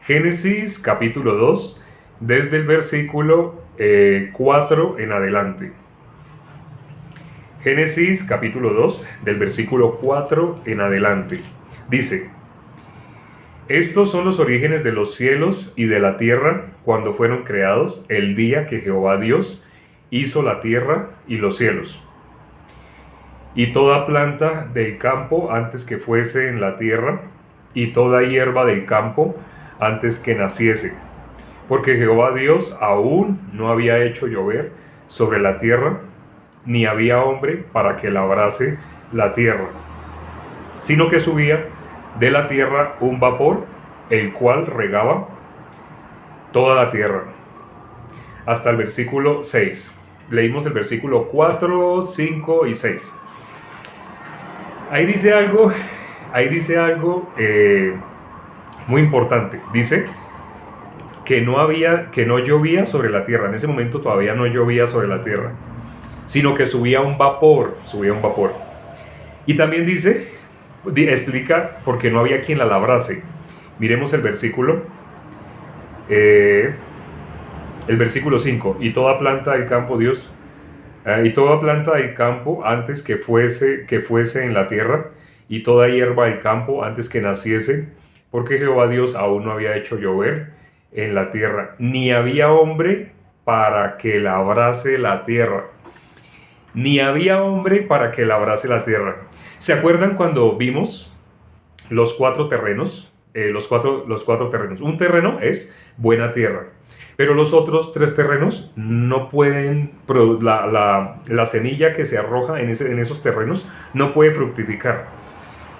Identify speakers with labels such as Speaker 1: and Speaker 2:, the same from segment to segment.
Speaker 1: Génesis capítulo 2, desde el versículo 4 en adelante. Génesis capítulo 2, del versículo 4 en adelante. Dice: Estos son los orígenes de los cielos y de la tierra cuando fueron creados, el día que Jehová Dios hizo la tierra y los cielos. Y toda planta del campo antes que fuese en la tierra, y toda hierba del campo antes que naciese, porque Jehová Dios aún no había hecho llover sobre la tierra, ni había hombre para que labrase la tierra, sino que subía de la tierra un vapor, el cual regaba toda la tierra. Hasta el versículo 6. Leímos el versículo 4, 5 y 6. Ahí dice algo muy importante. Dice que no llovía sobre la tierra. En ese momento todavía no llovía sobre la tierra, sino que subía un vapor. Y también explica por qué no había quien la labrase. Miremos el versículo 5. Y toda planta del campo antes que fuese en la tierra, y toda hierba del campo antes que naciese, porque Jehová Dios aún no había hecho llover en la tierra, ni había hombre para que labrase la tierra. ¿Se acuerdan cuando vimos los cuatro terrenos? Los cuatro terrenos. Un terreno es buena tierra, pero los otros tres terrenos no pueden, la semilla que se arroja en esos terrenos no puede fructificar.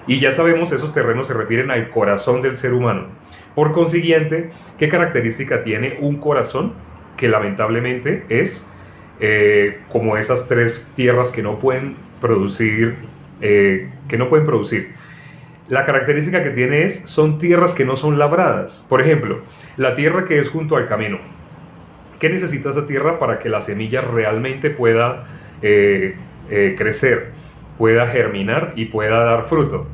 Speaker 1: Y ya sabemos, esos terrenos se refieren al corazón del ser humano. Por consiguiente, ¿qué característica tiene un corazón? Que lamentablemente es como esas tres tierras que no pueden producir. La característica que tiene son tierras que no son labradas. Por ejemplo, la tierra que es junto al camino. ¿Qué necesita esa tierra para que la semilla realmente pueda crecer, pueda germinar y pueda dar fruto?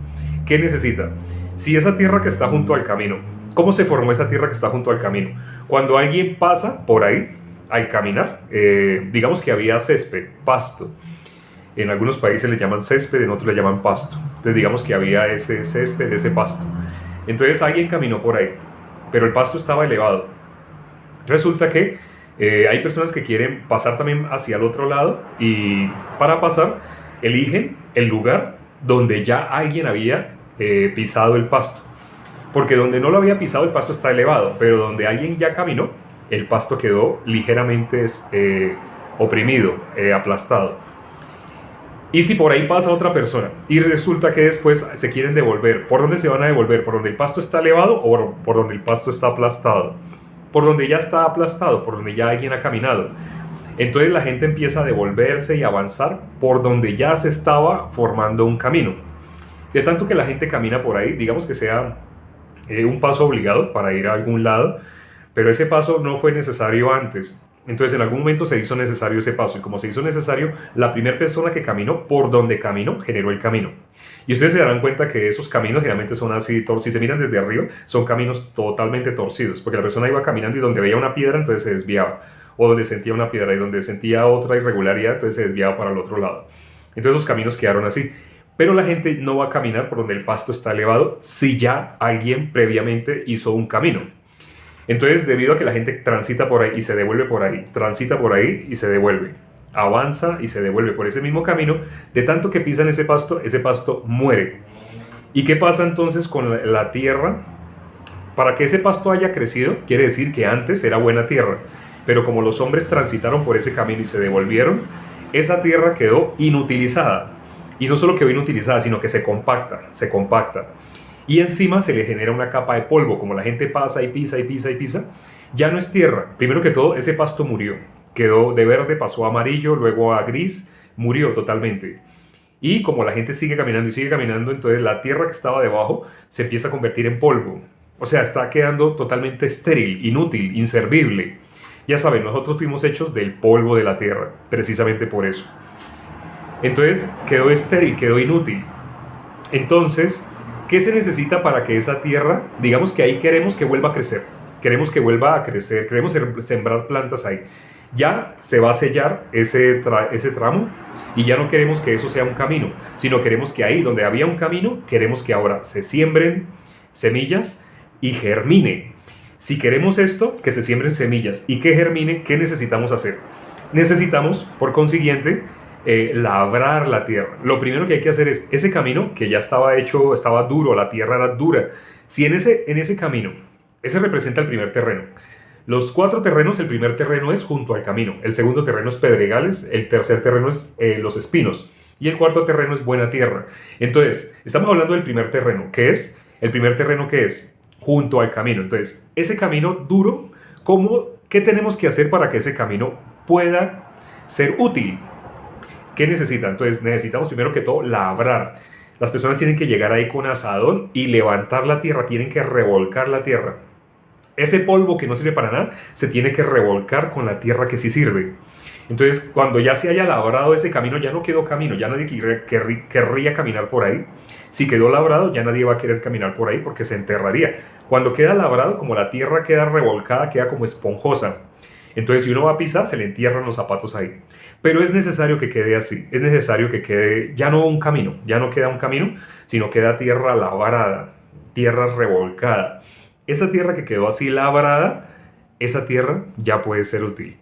Speaker 1: ¿Qué necesita? Si esa tierra que está junto al camino, ¿cómo se formó esa tierra que está junto al camino? Cuando alguien pasa por ahí, al caminar, digamos que había césped, pasto. En algunos países le llaman césped, en otros le llaman pasto. Entonces digamos que había ese césped, ese pasto. Entonces alguien caminó por ahí, pero el pasto estaba elevado. Resulta que hay personas que quieren pasar también hacia el otro lado, y para pasar eligen el lugar donde ya alguien había pisado el pasto. Porque donde no lo había pisado el pasto está elevado, pero donde alguien ya caminó, el pasto quedó ligeramente oprimido, aplastado. Y si por ahí pasa otra persona y resulta que después se quieren devolver, ¿por dónde se van a devolver? ¿Por donde el pasto está elevado o por donde el pasto está aplastado? Por donde ya está aplastado, por donde ya alguien ha caminado. Entonces la gente empieza a devolverse y avanzar por donde ya se estaba formando un camino. De tanto que la gente camina por ahí, digamos que sea un paso obligado para ir a algún lado, pero ese paso no fue necesario antes. Entonces en algún momento se hizo necesario ese paso, y como se hizo necesario, la primera persona que caminó por donde caminó generó el camino. Y ustedes se darán cuenta que esos caminos generalmente son así, si se miran desde arriba, son caminos totalmente torcidos, porque la persona iba caminando y donde veía una piedra entonces se desviaba, o donde sentía una piedra y donde sentía otra irregularidad entonces se desviaba para el otro lado. Entonces los caminos quedaron así. Pero la gente no va a caminar por donde el pasto está elevado si ya alguien previamente hizo un camino. Entonces, debido a que la gente transita por ahí y se devuelve por ahí, transita por ahí y se devuelve, avanza y se devuelve por ese mismo camino, de tanto que pisan ese pasto muere. ¿Y qué pasa entonces con la tierra? Para que ese pasto haya crecido, quiere decir que antes era buena tierra, pero como los hombres transitaron por ese camino y se devolvieron, esa tierra quedó inutilizada. Y no solo quedó inutilizada, sino que se compacta. Y encima se le genera una capa de polvo. Como la gente pasa y pisa, ya no es tierra. Primero que todo, ese pasto murió. Quedó de verde, pasó a amarillo, luego a gris, murió totalmente. Y como la gente sigue caminando, entonces la tierra que estaba debajo se empieza a convertir en polvo. O sea, está quedando totalmente estéril, inútil, inservible. Ya saben, nosotros fuimos hechos del polvo de la tierra, precisamente por eso. Entonces quedó estéril, quedó inútil. Entonces ¿Qué se necesita para que esa tierra, digamos que ahí queremos que vuelva a crecer? Queremos que vuelva a crecer, queremos sembrar plantas ahí. Ya se va a sellar ese tramo y ya no queremos que eso sea un camino, sino queremos que ahí donde había un camino, queremos que ahora se siembren semillas y germine. Si queremos esto, que se siembren semillas y que germine, ¿qué necesitamos hacer? Necesitamos, por consiguiente, labrar la tierra. Lo primero que hay que hacer es ese camino que ya estaba hecho, estaba duro, la tierra era dura. Si en ese camino, ese representa el primer terreno. Los 4 terrenos, el primer terreno es junto al camino, el segundo terreno es pedregales, el tercer terreno es los espinos y el cuarto terreno es buena tierra. Entonces, estamos hablando del primer terreno, que es el primer terreno que es junto al camino. Entonces, ese camino duro, ¿qué tenemos que hacer para que ese camino pueda ser útil? ¿Qué necesita? Entonces, necesitamos primero que todo labrar. Las personas tienen que llegar ahí con asadón y levantar la tierra, tienen que revolcar la tierra. Ese polvo que no sirve para nada se tiene que revolcar con la tierra que sí sirve. Entonces, cuando ya se haya labrado ese camino, ya no quedó camino, ya nadie querría caminar por ahí. Si quedó labrado, ya nadie va a querer caminar por ahí porque se enterraría. Cuando queda labrado, como la tierra queda revolcada, queda como esponjosa. Entonces, si uno va a pisar, se le entierran los zapatos ahí. Pero es necesario que quede así. Es necesario que quede ya no un camino, ya no queda un camino, sino queda tierra labrada, tierra revolcada. Esa tierra que quedó así labrada, esa tierra ya puede ser útil.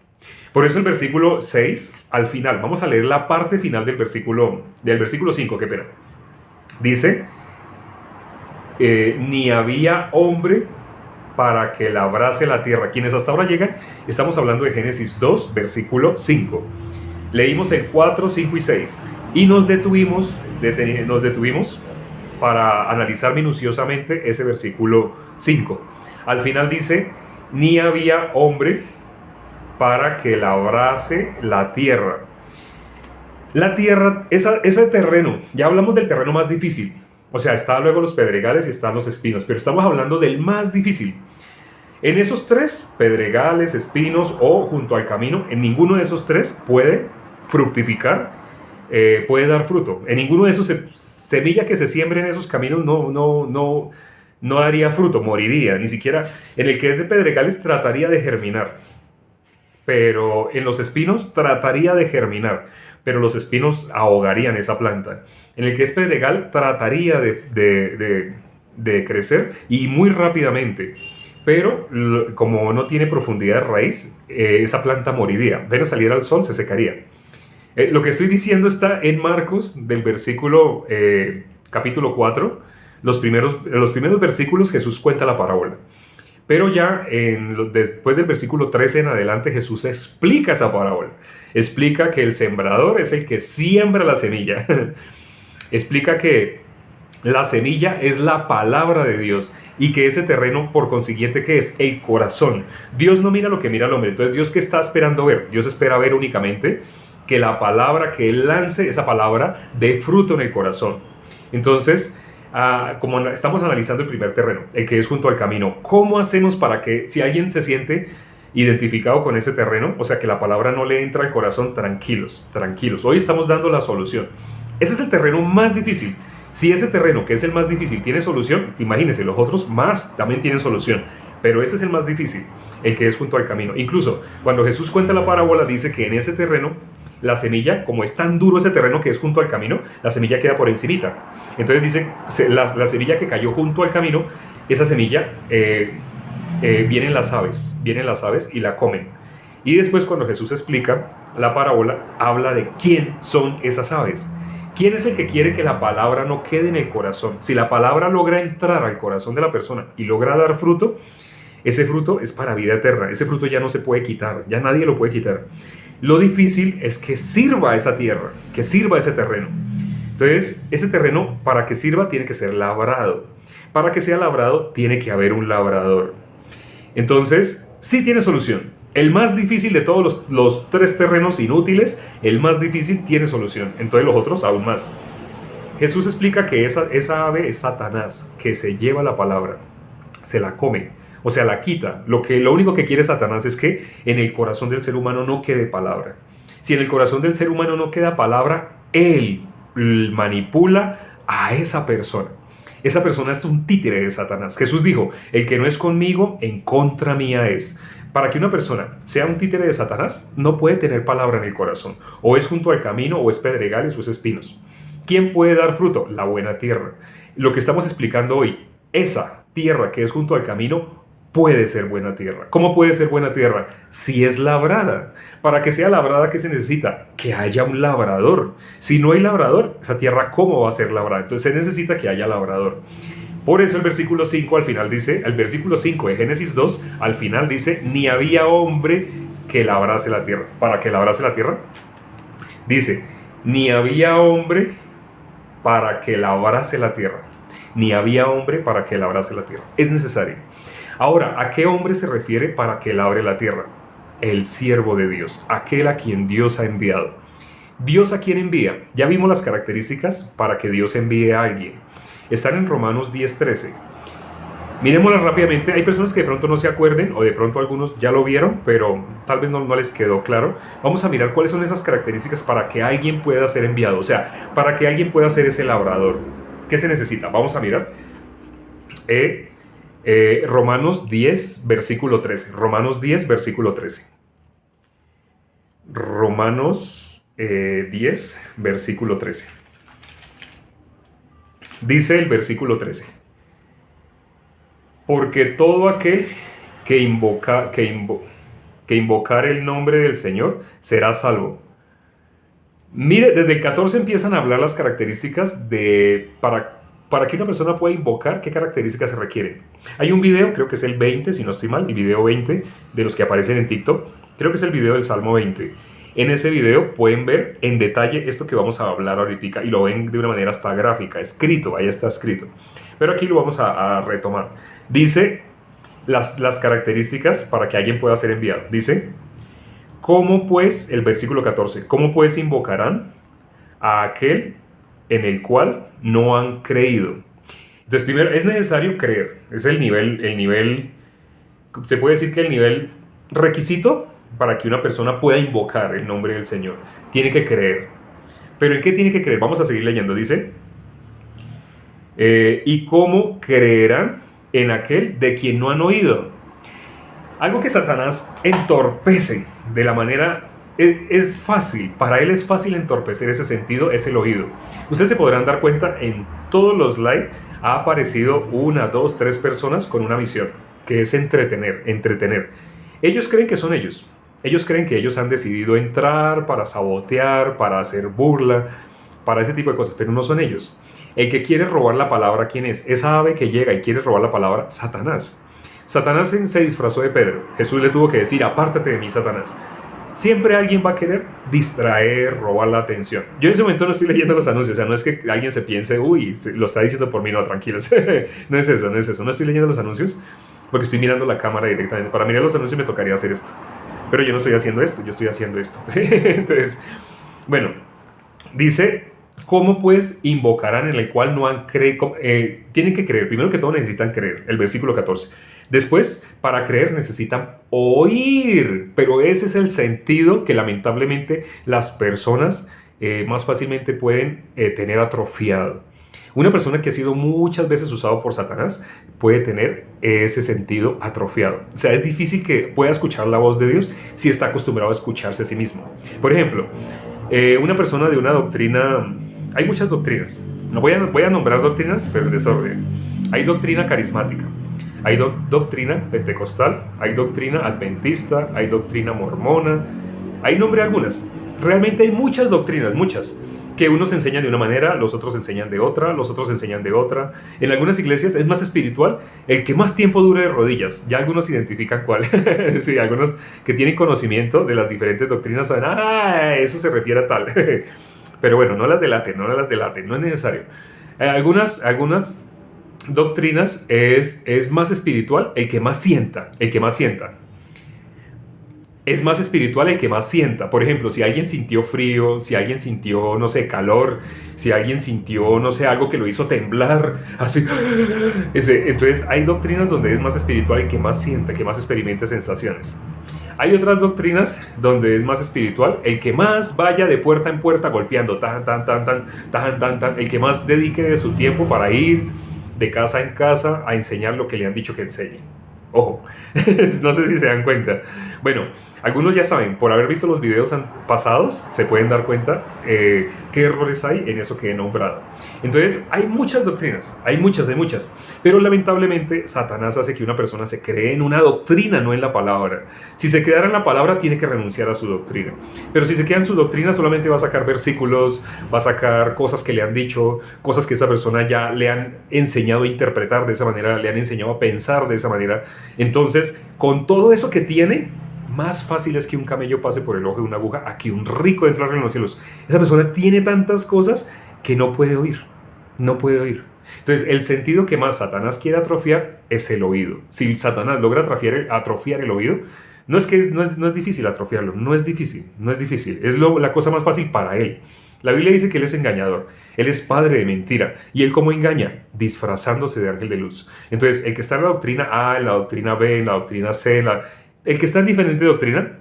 Speaker 1: Por eso el versículo 6, al final, vamos a leer la parte final del versículo 5, qué pena. Dice, ni había hombre para que labrase la tierra. Quienes hasta ahora llegan, estamos hablando de Génesis 2, versículo 5. Leímos el 4, 5 y 6 y nos detuvimos para analizar minuciosamente ese versículo 5. Al final dice, ni había hombre para que labrase la tierra. La tierra, ese terreno, ya hablamos del terreno más difícil. O sea, están luego los pedregales y están los espinos, pero estamos hablando del más difícil. En esos 3, pedregales, espinos o junto al camino, en ninguno de esos 3 puede fructificar, puede dar fruto. En ninguno de esos semilla que se siembre en esos caminos no daría fruto, moriría. Ni siquiera en el que es de pedregales trataría de germinar, pero en los espinos trataría de germinar, pero los espinos ahogarían esa planta. En el que es pedregal trataría de crecer y muy rápidamente, pero como no tiene profundidad de raíz, esa planta moriría. Apenas saliera al sol se secaría. Lo que estoy diciendo está en Marcos, del versículo capítulo 4. Los primeros versículos Jesús cuenta la parábola. Pero ya después del versículo 13 en adelante Jesús explica esa parábola. Explica que el sembrador es el que siembra la semilla. Explica que la semilla es la palabra de Dios y que ese terreno, por consiguiente, ¿qué es? El corazón. Dios no mira lo que mira el hombre. Entonces, ¿Dios qué está esperando ver? Dios espera ver únicamente que la palabra que Él lance, esa palabra, dé fruto en el corazón. Entonces, como estamos analizando el primer terreno, el que es junto al camino, ¿cómo hacemos para que si alguien se siente identificado con ese terreno, o sea, que la palabra no le entra al corazón? Tranquilos, tranquilos. Hoy estamos dando la solución. Ese es el terreno más difícil. Si ese terreno, que es el más difícil, tiene solución, imagínense, los otros más también tienen solución. Pero ese es el más difícil, el que es junto al camino. Incluso cuando Jesús cuenta la parábola, dice que en ese terreno, la semilla, como es tan duro ese terreno que es junto al camino, la semilla queda por encimita. Entonces dice, la semilla que cayó junto al camino, esa semilla, vienen las aves y la comen. Y después cuando Jesús explica la parábola, habla de quién son esas aves. ¿Quién es el que quiere que la palabra no quede en el corazón? Si la palabra logra entrar al corazón de la persona y logra dar fruto, ese fruto es para vida eterna. Ese fruto ya no se puede quitar, ya nadie lo puede quitar. Lo difícil es que sirva esa tierra, que sirva ese terreno. Entonces, ese terreno, para que sirva, tiene que ser labrado. Para que sea labrado, tiene que haber un labrador. Entonces, sí tiene solución. El más difícil de todos los 3 terrenos inútiles, el más difícil tiene solución. Entonces los otros aún más. Jesús explica que esa ave es Satanás, que se lleva la palabra, se la come, o sea, la quita. Lo único que quiere Satanás es que en el corazón del ser humano no quede palabra. Si en el corazón del ser humano no queda palabra, él manipula a esa persona. esa persona es un títere de Satanás. Jesús dijo, el que no es conmigo, en contra mía es. Para que una persona sea un títere de Satanás, no puede tener palabra en el corazón. O es junto al camino, o es pedregales, o es espinos. ¿Quién puede dar fruto? La buena tierra. Lo que estamos explicando hoy, esa tierra que es junto al camino, puede ser buena tierra. ¿Cómo puede ser buena tierra? Si es labrada. Para que sea labrada, ¿qué se necesita? Que haya un labrador. Si no hay labrador, esa tierra, ¿cómo va a ser labrada? Entonces se necesita que haya labrador. Por eso el versículo 5 al final dice, el versículo 5 de Génesis 2 al final dice, ni había hombre que labrase la tierra. ¿Para que labrase la tierra? Dice, ni había hombre para que labrase la tierra. Ni había hombre para que labrase la tierra. Es necesario. Ahora, ¿a qué hombre se refiere para que labre la tierra? El siervo de Dios, aquel a quien Dios ha enviado. ¿Dios a quién envía? Ya vimos las características para que Dios envíe a alguien. Están en Romanos 10:13. Miremoslas rápidamente. Hay personas que de pronto no se acuerden, o de pronto algunos ya lo vieron, pero tal vez no les quedó claro. Vamos a mirar cuáles son esas características para que alguien pueda ser enviado, o sea, para que alguien pueda ser ese labrador. ¿Qué se necesita? Vamos a mirar. Romanos 10, versículo 13. Romanos 10, versículo 13. Romanos 10, versículo 13. Dice el versículo 13. Porque todo aquel que invocar el nombre del Señor será salvo. Mire, desde el 14 empiezan a hablar las características de para que una persona pueda invocar, qué características se requieren. Hay un video, creo que es el 20, si no estoy mal, el video 20 de los que aparecen en TikTok. Creo que es el video del Salmo 20. En ese video pueden ver en detalle esto que vamos a hablar ahorita y lo ven de una manera hasta gráfica, escrito, ahí está escrito. Pero aquí lo vamos a retomar. Dice las características para que alguien pueda ser enviado. Dice, ¿cómo pues, el versículo 14, cómo pues invocarán a aquel en el cual no han creído? Entonces, primero, es necesario creer. Es el nivel, se puede decir que el nivel requisito para que una persona pueda invocar el nombre del Señor. Tiene que creer. ¿Pero en qué tiene que creer? Vamos a seguir leyendo. Dice, ¿y cómo creerán en aquel de quien no han oído? Algo que Satanás entorpece de la manera... Es fácil, para él es fácil entorpecer ese sentido, es el oído. Ustedes se podrán dar cuenta, en todos los live ha aparecido 1, 2, 3 personas con una misión, que es entretener. Ellos creen que son ellos. Ellos creen que ellos han decidido entrar para sabotear, para hacer burla, para ese tipo de cosas, pero no son ellos. El que quiere robar la palabra, ¿quién es? Esa ave que llega y quiere robar la palabra, Satanás. Satanás se disfrazó de Pedro. Jesús le tuvo que decir, apártate de mí, Satanás. Siempre alguien va a querer distraer, robar la atención. Yo en ese momento no estoy leyendo los anuncios, o sea, no es que alguien se piense, uy, lo está diciendo por mí, no, tranquilos. No es eso, no estoy leyendo los anuncios porque estoy mirando la cámara directamente. Para mirar los anuncios me tocaría hacer esto, pero yo no estoy haciendo esto, yo estoy haciendo esto. Entonces, bueno, dice, ¿cómo pues invocarán en el cual no han creído? Tienen que creer, primero que todo necesitan creer, el versículo 14. Después, para creer necesitan oír, pero ese es el sentido que lamentablemente las personas más fácilmente pueden tener atrofiado. Una persona que ha sido muchas veces usado por Satanás puede tener ese sentido atrofiado. O sea, es difícil que pueda escuchar la voz de Dios si está acostumbrado a escucharse a sí mismo. Por ejemplo, una persona de una doctrina... Hay muchas doctrinas. No voy a nombrar doctrinas, pero en desorden. Hay doctrina carismática. Hay doctrina pentecostal, hay doctrina adventista, hay doctrina mormona, hay nombre algunas. Realmente hay muchas doctrinas, muchas, que unos enseñan de una manera, los otros enseñan de otra, los otros enseñan de otra. En algunas iglesias es más espiritual el que más tiempo dure de rodillas. Ya algunos identifican cuál. Sí, algunos que tienen conocimiento de las diferentes doctrinas saben, eso se refiere a tal. Pero bueno, no las delaten, no es necesario. Algunas doctrinas es más espiritual el que más sienta. Es más espiritual el que más sienta. Por ejemplo, si alguien sintió frío, si alguien sintió, no sé, calor, si alguien sintió, no sé, algo que lo hizo temblar, así. Entonces hay doctrinas donde es más espiritual el que más sienta, el que más experimente sensaciones. Hay otras doctrinas donde es más espiritual el que más vaya de puerta en puerta golpeando, el que más dedique de su tiempo para ir de casa en casa a enseñar lo que le han dicho que enseñe. Ojo, no sé si se dan cuenta. Bueno, algunos ya saben, por haber visto los videos pasados, se pueden dar cuenta qué errores hay en eso que he nombrado. Entonces, hay muchas doctrinas, hay muchas, pero lamentablemente Satanás hace que una persona se cree en una doctrina, no en la palabra. Si se quedara en la palabra, tiene que renunciar a su doctrina. Pero si se queda en su doctrina, solamente va a sacar versículos, va a sacar cosas que le han dicho, cosas que esa persona ya le han enseñado a interpretar de esa manera, le han enseñado a pensar de esa manera. Entonces, con todo eso que tiene, más fácil es que un camello pase por el ojo de una aguja a que un rico entre en los cielos. Esa persona tiene tantas cosas que no puede oír, no puede oír. Entonces, el sentido que más Satanás quiere atrofiar es el oído. Si Satanás logra atrofiar el oído, no es difícil atrofiarlo, no es difícil, es la cosa más fácil para él. La Biblia dice que él es engañador, él es padre de mentira. ¿Y él cómo engaña? Disfrazándose de ángel de luz. Entonces, el que está en la doctrina A, en la doctrina B, en la doctrina C, el que está en diferente doctrina,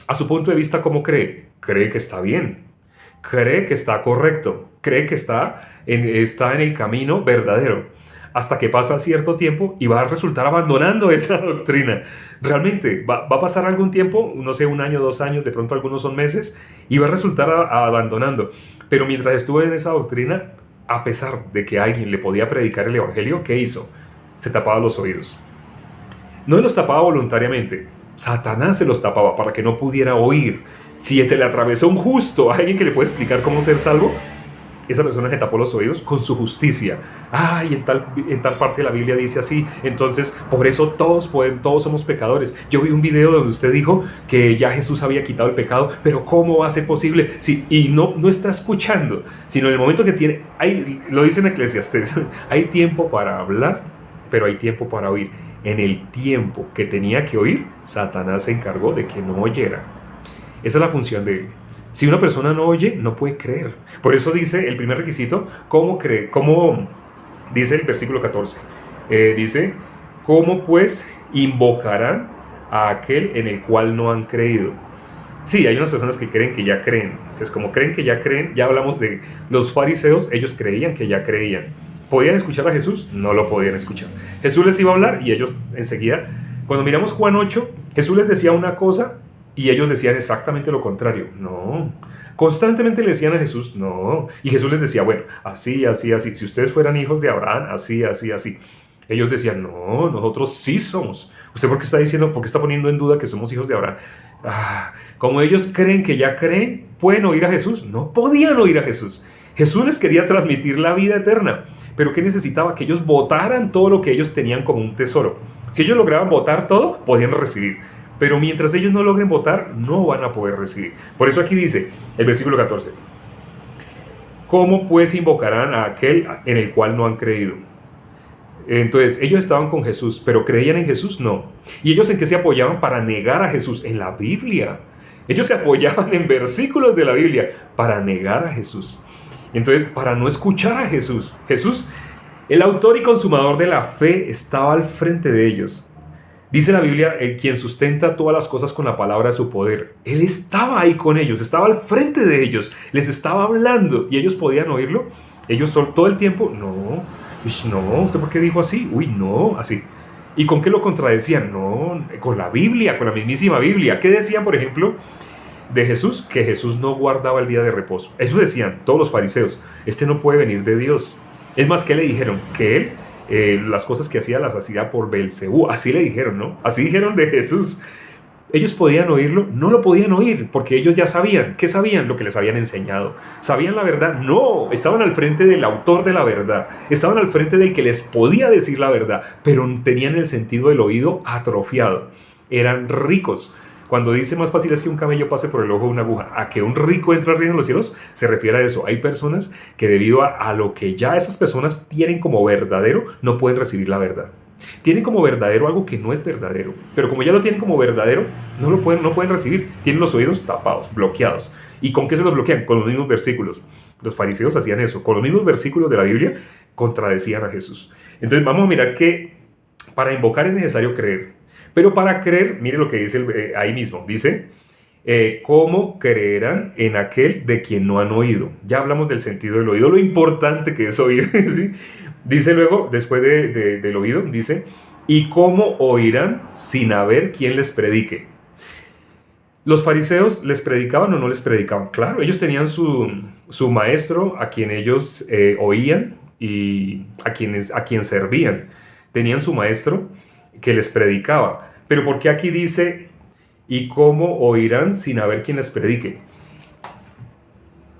Speaker 1: a su punto de vista, ¿cómo cree? Cree que está bien, cree que está correcto, cree que está en el camino verdadero. Hasta que pasa cierto tiempo y va a resultar abandonando esa doctrina. Realmente va a pasar algún tiempo, no sé, 1 año, 2 años, de pronto algunos son meses, y va a resultar abandonando. Pero mientras estuvo en esa doctrina, a pesar de que alguien le podía predicar el evangelio, ¿qué hizo? Se tapaba los oídos. No los tapaba voluntariamente, Satanás se los tapaba para que no pudiera oír. Si se le atravesó un justo, alguien que le puede explicar cómo ser salvo, esa persona se tapó los oídos con su justicia. Ay, en tal parte de la Biblia dice así, entonces por eso todos somos pecadores. Yo vi un video donde usted dijo que ya Jesús había quitado el pecado, pero ¿cómo va a ser posible? Sí, y no está escuchando, sino en el momento que tiene, lo dice en Eclesiastés, hay tiempo para hablar, pero hay tiempo para oír. En el tiempo que tenía que oír, Satanás se encargó de que no oyera. Esa es la función de él. Si una persona no oye, no puede creer. Por eso dice el primer requisito, ¿cómo dice el versículo 14? Dice, ¿cómo pues invocarán a aquel en el cual no han creído? Sí, hay unas personas que creen que ya creen. Entonces, como creen que ya creen, ya hablamos de los fariseos, ellos creían que ya creían. ¿Podían escuchar a Jesús? No lo podían escuchar. Jesús les iba a hablar y ellos enseguida, cuando miramos Juan 8, Jesús les decía una cosa y ellos decían exactamente lo contrario. No. Constantemente le decían a Jesús, no. Y Jesús les decía, bueno, así, así, así. Si ustedes fueran hijos de Abraham, así, así, así. Ellos decían, no, nosotros sí somos. ¿Usted por qué está diciendo, por qué está poniendo en duda que somos hijos de Abraham? Como ellos creen que ya creen, ¿pueden oír a Jesús? No podían oír a Jesús. Jesús les quería transmitir la vida eterna. Pero ¿qué necesitaba? Que ellos botaran todo lo que ellos tenían como un tesoro. Si ellos lograban botar todo, podían recibir. Pero mientras ellos no logren votar, no van a poder recibir. Por eso aquí dice el versículo 14. ¿Cómo pues invocarán a aquel en el cual no han creído? Entonces, ellos estaban con Jesús, pero ¿creían en Jesús? No. ¿Y ellos en qué se apoyaban para negar a Jesús? En la Biblia. Ellos se apoyaban en versículos de la Biblia para negar a Jesús. Entonces, para no escuchar a Jesús. Jesús, el autor y consumador de la fe, estaba al frente de ellos. Dice la Biblia, el quien sustenta todas las cosas con la palabra de su poder. Él estaba ahí con ellos, estaba al frente de ellos, les estaba hablando y ellos podían oírlo. Ellos todo el tiempo, no, ¿usted por qué dijo así? Uy, no, así. ¿Y con qué lo contradecían? No, con la Biblia, con la mismísima Biblia. ¿Qué decían, por ejemplo, de Jesús? Que Jesús no guardaba el día de reposo. Eso decían todos los fariseos. Este no puede venir de Dios. Es más, ¿qué le dijeron? Que él las cosas que hacía las hacía por Belcebú, así le dijeron, ¿no? Así dijeron de Jesús. ¿Ellos podían oírlo? No lo podían oír, porque ellos ya sabían. ¿Qué sabían? Lo que les habían enseñado. ¿Sabían la verdad? No, estaban al frente del autor de la verdad, estaban al frente del que les podía decir la verdad, pero tenían el sentido del oído atrofiado. Eran ricos. Cuando dice más fácil es que un camello pase por el ojo de una aguja, a que un rico entre al reino de los cielos, se refiere a eso. Hay personas que debido a lo que ya esas personas tienen como verdadero, no pueden recibir la verdad. Tienen como verdadero algo que no es verdadero, pero como ya lo tienen como verdadero, no pueden recibir. Tienen los oídos tapados, bloqueados. ¿Y con qué se los bloquean? Con los mismos versículos. Los fariseos hacían eso. Con los mismos versículos de la Biblia contradecían a Jesús. Entonces vamos a mirar que para invocar es necesario creer. Pero para creer, mire lo que dice ahí mismo, dice, ¿cómo creerán en aquel de quien no han oído? Ya hablamos del sentido del oído, lo importante que es oír, ¿sí? Dice luego, después del oído, dice, ¿y cómo oirán sin haber quien les predique? ¿Los fariseos les predicaban o no les predicaban? Claro, ellos tenían su maestro a quien ellos oían y a quien servían. Tenían su maestro que les predicaba. Pero ¿por qué aquí dice, ¿y cómo oirán sin haber quien les predique?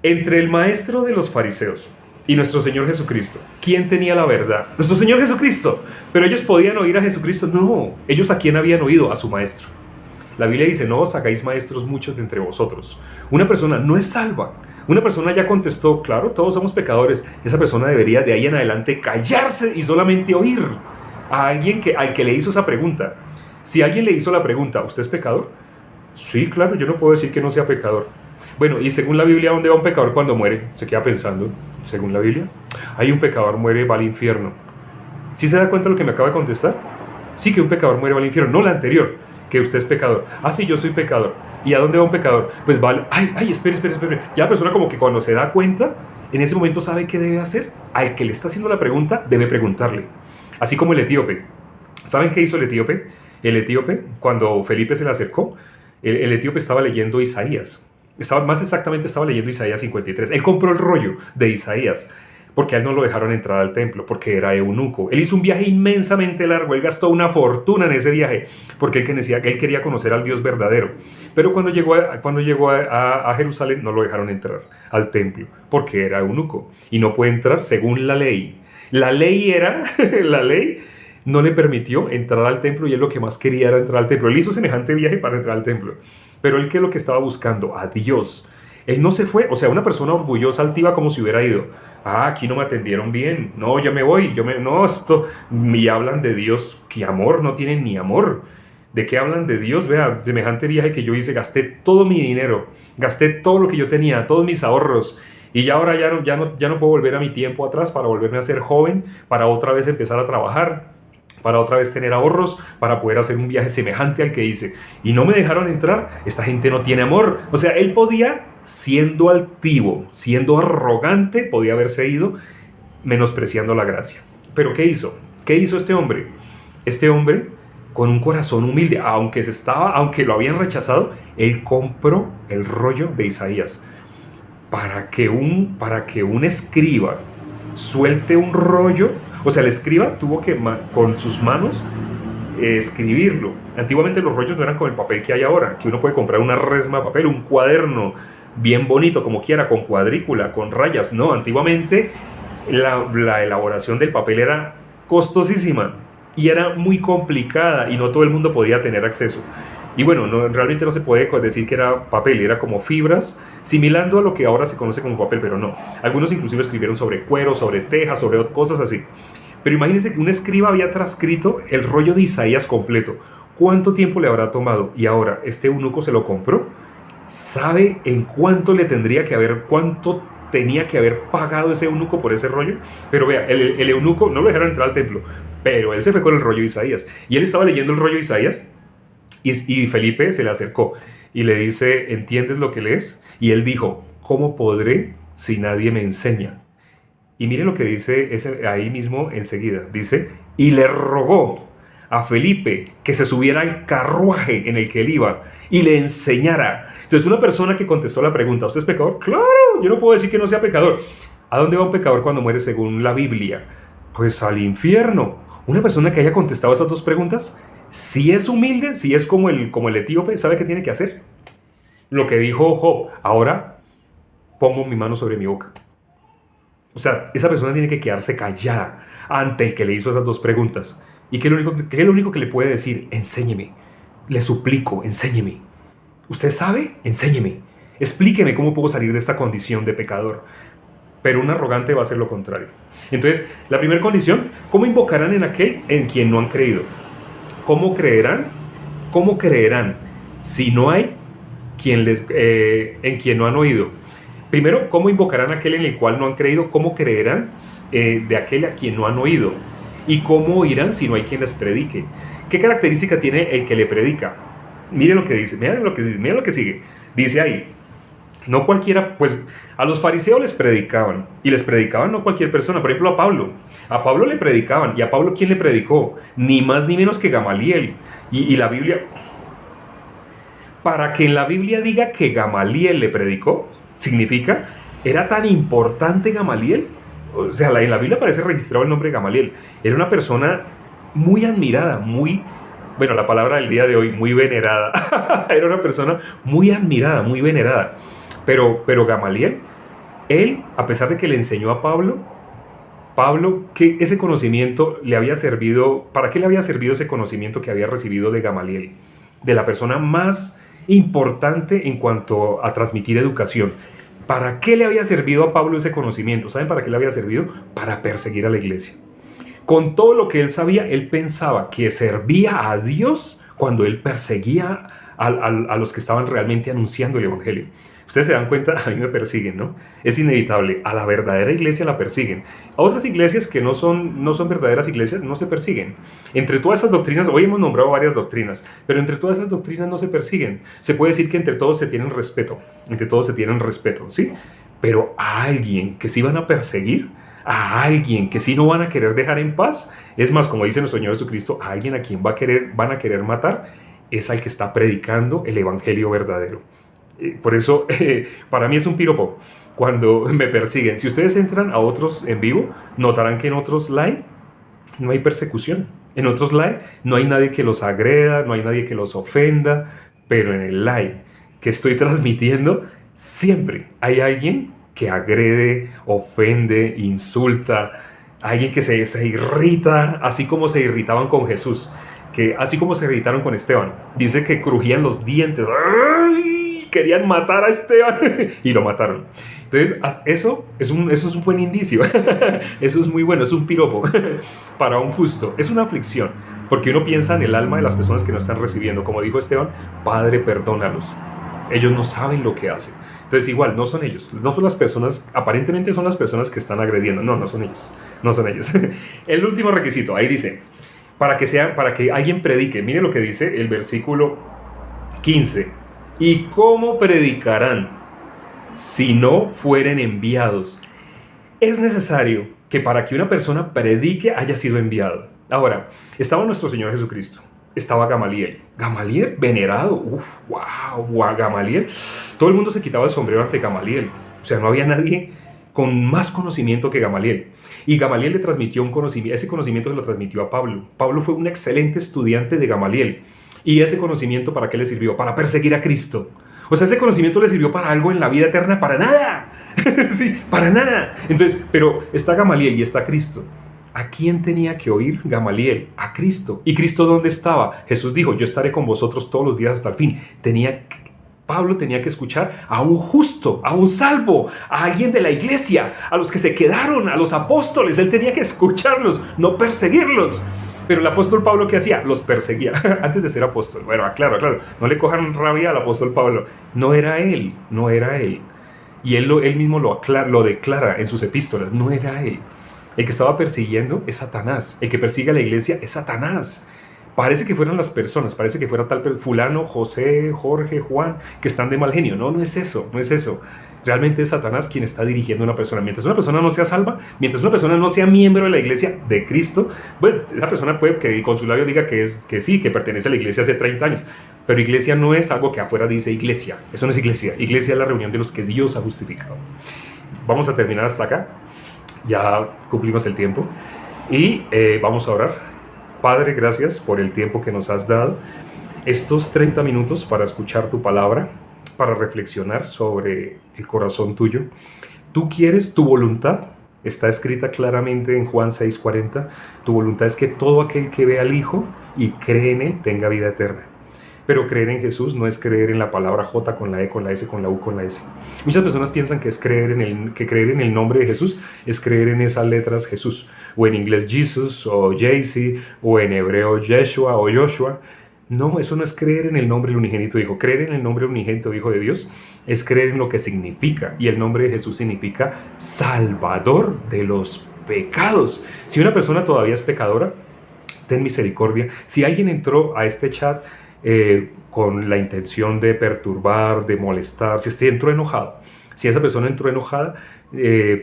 Speaker 1: Entre el maestro de los fariseos y nuestro Señor Jesucristo, ¿quién tenía la verdad? Nuestro Señor Jesucristo. Pero ellos podían oír a Jesucristo. No, ellos a quién habían oído, a su maestro. La Biblia dice, no os hagáis maestros muchos de entre vosotros. Una persona no es salva. Una persona ya contestó, claro, todos somos pecadores. Esa persona debería de ahí en adelante callarse y solamente oír a alguien al que le hizo esa pregunta. Si alguien le hizo la pregunta, ¿usted es pecador? Sí, claro, yo no puedo decir que no sea pecador. Bueno, y según la Biblia, ¿dónde va un pecador cuando muere? Se queda pensando, según la Biblia. Hay un pecador muere, va al infierno. ¿Sí se da cuenta de lo que me acaba de contestar? Sí, que un pecador muere, va al infierno, no la anterior, que usted es pecador. Ah, sí, yo soy pecador. ¿Y a dónde va un pecador? Pues va, espere. Ya la persona como que cuando se da cuenta, en ese momento sabe qué debe hacer. Al que le está haciendo la pregunta, debe preguntarle. Así como el etíope. ¿Saben qué hizo el etíope? El etíope, cuando Felipe se le acercó, el etíope estaba leyendo Isaías. Más exactamente estaba leyendo Isaías 53. Él compró el rollo de Isaías porque a él no lo dejaron entrar al templo, porque era eunuco. Él hizo un viaje inmensamente largo, él gastó una fortuna en ese viaje, porque él quería conocer al Dios verdadero. Pero cuando llegó a Jerusalén no lo dejaron entrar al templo, porque era eunuco, y no puede entrar según la ley. La ley no le permitió entrar al templo, y él lo que más quería era entrar al templo. Él hizo semejante viaje para entrar al templo. Pero él, ¿qué es lo que estaba buscando? A Dios. Él no se fue, o sea, una persona orgullosa, altiva, como si hubiera ido. Ah, aquí no me atendieron bien. No, ya me voy. No, esto. Y hablan de Dios. ¿Qué amor? No tienen ni amor. ¿De qué hablan de Dios? Vea, semejante viaje que yo hice, gasté todo mi dinero, gasté todo lo que yo tenía, todos mis ahorros. Y ya ahora ya no puedo volver a mi tiempo atrás para volverme a ser joven, para otra vez empezar a trabajar, para otra vez tener ahorros, para poder hacer un viaje semejante al que hice. Y no me dejaron entrar. Esta gente no tiene amor. O sea, él podía, siendo altivo, siendo arrogante, podía haberse ido menospreciando la gracia. Pero ¿qué hizo? ¿Qué hizo este hombre? Este hombre, con un corazón humilde, aunque lo habían rechazado, él compró el rollo de Isaías. Para que un escriba suelte un rollo, o sea, el escriba tuvo que con sus manos escribirlo. Antiguamente los rollos no eran con el papel que hay ahora, que uno puede comprar una resma de papel, un cuaderno bien bonito, como quiera, con cuadrícula, con rayas. No, antiguamente la elaboración del papel era costosísima y era muy complicada y no todo el mundo podía tener acceso. Y bueno, realmente no se puede decir que era papel, era como fibras, similando a lo que ahora se conoce como papel, pero no. Algunos inclusive escribieron sobre cuero, sobre teja, sobre cosas así. Pero imagínense que un escriba había transcrito el rollo de Isaías completo. ¿Cuánto tiempo le habrá tomado? Y ahora, este eunuco se lo compró. ¿Sabe en cuánto cuánto tenía que haber pagado ese eunuco por ese rollo? Pero vea, el eunuco no lo dejaron entrar al templo, pero él se fue con el rollo de Isaías. Y él estaba leyendo el rollo de Isaías. Y Felipe se le acercó y le dice, ¿entiendes lo que lees? Y él dijo, ¿cómo podré si nadie me enseña? Y mire lo que dice ahí mismo enseguida. Dice, y le rogó a Felipe que se subiera al carruaje en el que él iba y le enseñara. Entonces una persona que contestó la pregunta, ¿usted es pecador? Claro, yo no puedo decir que no sea pecador. ¿A dónde va un pecador cuando muere según la Biblia? Pues al infierno. Una persona que haya contestado esas dos preguntas, si es humilde, si es como el etíope, ¿sabe qué tiene que hacer? Lo que dijo Job, ahora pongo mi mano sobre mi boca. O sea, esa persona tiene que quedarse callada ante el que le hizo esas dos preguntas. ¿Y qué es lo único que le puede decir? Enséñeme, le suplico, enséñeme. ¿Usted sabe? Enséñeme. Explíqueme cómo puedo salir de esta condición de pecador. Pero un arrogante va a hacer lo contrario. Entonces, la primera condición, ¿cómo invocarán en aquel en quien no han creído? ¿Cómo creerán? ¿Cómo creerán si no hay en quien no han oído? Primero, ¿cómo invocarán a aquel en el cual no han creído? ¿Cómo creerán de aquel a quien no han oído? ¿Y cómo oirán si no hay quien les predique? ¿Qué característica tiene el que le predica? Miren lo que dice, miren lo que sigue. Dice ahí, No cualquiera, pues a los fariseos les predicaban, y les predicaban no cualquier persona. Por ejemplo, a Pablo le predicaban, y a Pablo ¿quién le predicó? Ni más ni menos que Gamaliel. Y la Biblia, para que en la Biblia diga que Gamaliel le predicó, significa, era tan importante Gamaliel. O sea, en la Biblia aparece registrado el nombre de Gamaliel. Era una persona muy admirada, muy, bueno, la palabra del día de hoy, muy venerada. Era una persona muy admirada, muy venerada. Pero Gamaliel, él, a pesar de que le enseñó a Pablo, que ese conocimiento le había servido, ¿para qué le había servido ese conocimiento que había recibido de Gamaliel? De la persona más importante en cuanto a transmitir educación. ¿Para qué le había servido a Pablo ese conocimiento? ¿Saben para qué le había servido? Para perseguir a la iglesia. Con todo lo que él sabía, él pensaba que servía a Dios cuando él perseguía a los que estaban realmente anunciando el evangelio. Ustedes se dan cuenta, a mí me persiguen, ¿no? Es inevitable, a la verdadera iglesia la persiguen. A otras iglesias que no son verdaderas iglesias no se persiguen. Entre todas esas doctrinas, hoy hemos nombrado varias doctrinas, pero entre todas esas doctrinas no se persiguen. Se puede decir que entre todos se tienen respeto, ¿sí? Pero a alguien que sí van a perseguir, a alguien que sí no van a querer dejar en paz, es más, como dice nuestro Señor Jesucristo, a alguien a quien van a querer matar, es al que está predicando el evangelio verdadero. Por eso, para mí es un piropo cuando me persiguen. Si ustedes entran a otros en vivo, notarán que en otros live no hay persecución. En otros live no hay nadie que los agreda, no hay nadie que los ofenda, pero en el live que estoy transmitiendo, siempre hay alguien que agrede, ofende, insulta, alguien que se irrita, así como se irritaban con Jesús, que así como se irritaron con Esteban. Dice que crujían los dientes. ¡Ay! Querían matar a Esteban y lo mataron. Entonces, eso es un buen indicio. Eso es muy bueno, es un piropo para un justo. Es una aflicción, porque uno piensa en el alma de las personas que no están recibiendo. Como dijo Esteban, Padre, perdónalos. Ellos no saben lo que hacen. Entonces, igual, no son ellos. No son las personas, aparentemente son las personas que están agrediendo. No son ellos. No son ellos. El último requisito, ahí dice, para que alguien predique. Mire lo que dice el versículo 15. ¿Y cómo predicarán si no fueren enviados? Es necesario que para que una persona predique haya sido enviado. Ahora, estaba nuestro Señor Jesucristo, estaba Gamaliel, venerado, wow, Gamaliel, todo el mundo se quitaba el sombrero ante Gamaliel, o sea, no había nadie con más conocimiento que Gamaliel. Y Gamaliel le transmitió un conocimiento, ese conocimiento se lo transmitió a Pablo. Pablo fue un excelente estudiante de Gamaliel. ¿Y ese conocimiento para qué le sirvió? Para perseguir a Cristo. O sea, ese conocimiento le sirvió para algo en la vida eterna, para nada. Sí, para nada. Entonces, pero está Gamaliel y está Cristo. ¿A quién tenía que oír Gamaliel? A Cristo. ¿Y Cristo dónde estaba? Jesús dijo, yo estaré con vosotros todos los días hasta el fin. Pablo tenía que escuchar a un justo, a un salvo, a alguien de la iglesia, a los que se quedaron, a los apóstoles. Él tenía que escucharlos, no perseguirlos. Pero el apóstol Pablo, ¿qué hacía? Los perseguía antes de ser apóstol. Bueno, claro, no le cojan rabia al apóstol Pablo. No era él. Y él mismo lo declara en sus epístolas. No era él. El que estaba persiguiendo es Satanás. El que persigue a la iglesia es Satanás. Parece que fueran las personas, parece que fuera tal fulano, José, Jorge, Juan, que están de mal genio. No es eso. Realmente es Satanás quien está dirigiendo a una persona. Mientras una persona no sea salva, mientras una persona no sea miembro de la iglesia de Cristo, bueno, esa persona puede que con su labio diga que sí, que pertenece a la iglesia hace 30 años. Pero iglesia no es algo que afuera dice iglesia. Eso no es iglesia. Iglesia es la reunión de los que Dios ha justificado. Vamos a terminar hasta acá. Ya cumplimos el tiempo. Y vamos a orar. Padre, gracias por el tiempo que nos has dado. Estos 30 minutos para escuchar tu palabra, para reflexionar sobre el corazón tuyo. Tú quieres, tu voluntad está escrita claramente en Juan 6:40. Tu voluntad es que todo aquel que ve al Hijo y cree en Él tenga vida eterna. Pero creer en Jesús no es creer en la palabra J con la E, con la S, con la U, con la S. Muchas personas piensan que creer en el nombre de Jesús es creer en esas letras Jesús, o en inglés Jesus, o JC, o en hebreo Yeshua o Joshua. No, eso no es creer en el nombre del unigénito Hijo. Creer en el nombre del unigénito Hijo de Dios es creer en lo que significa. Y el nombre de Jesús significa Salvador de los pecados. Si una persona todavía es pecadora, ten misericordia. Si alguien entró a este chat con la intención de perturbar, de molestar, si entró enojado, si esa persona entró enojada,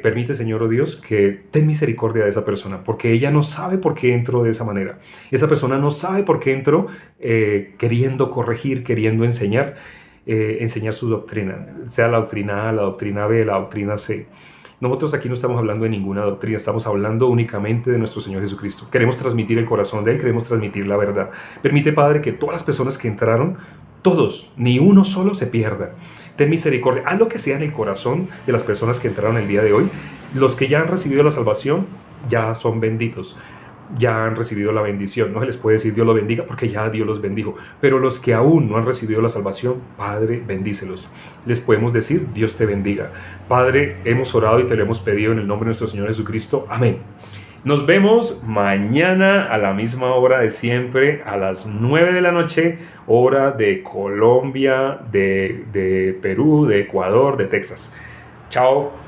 Speaker 1: permite, Señor o Dios, que ten misericordia de esa persona, porque ella no sabe por qué entró de esa manera. Esa persona no sabe por qué entró queriendo corregir, queriendo enseñar su doctrina, sea la doctrina A, la doctrina B, la doctrina C. Nosotros aquí no estamos hablando de ninguna doctrina, estamos hablando únicamente de nuestro Señor Jesucristo. Queremos transmitir el corazón de Él, queremos transmitir la verdad. Permite, Padre, que todas las personas que entraron, todos, ni uno solo se pierda. Ten misericordia, haz lo que sea en el corazón de las personas que entraron el día de hoy. Los que ya han recibido la salvación ya son benditos, ya han recibido la bendición. No se les puede decir Dios los bendiga porque ya Dios los bendijo. Pero los que aún no han recibido la salvación, Padre, bendícelos. Les podemos decir Dios te bendiga. Padre, hemos orado y te lo hemos pedido en el nombre de nuestro Señor Jesucristo. Amén. Nos vemos mañana a la misma hora de siempre, a las 9 de la noche, hora de Colombia, de Perú, de Ecuador, de Texas. Chao.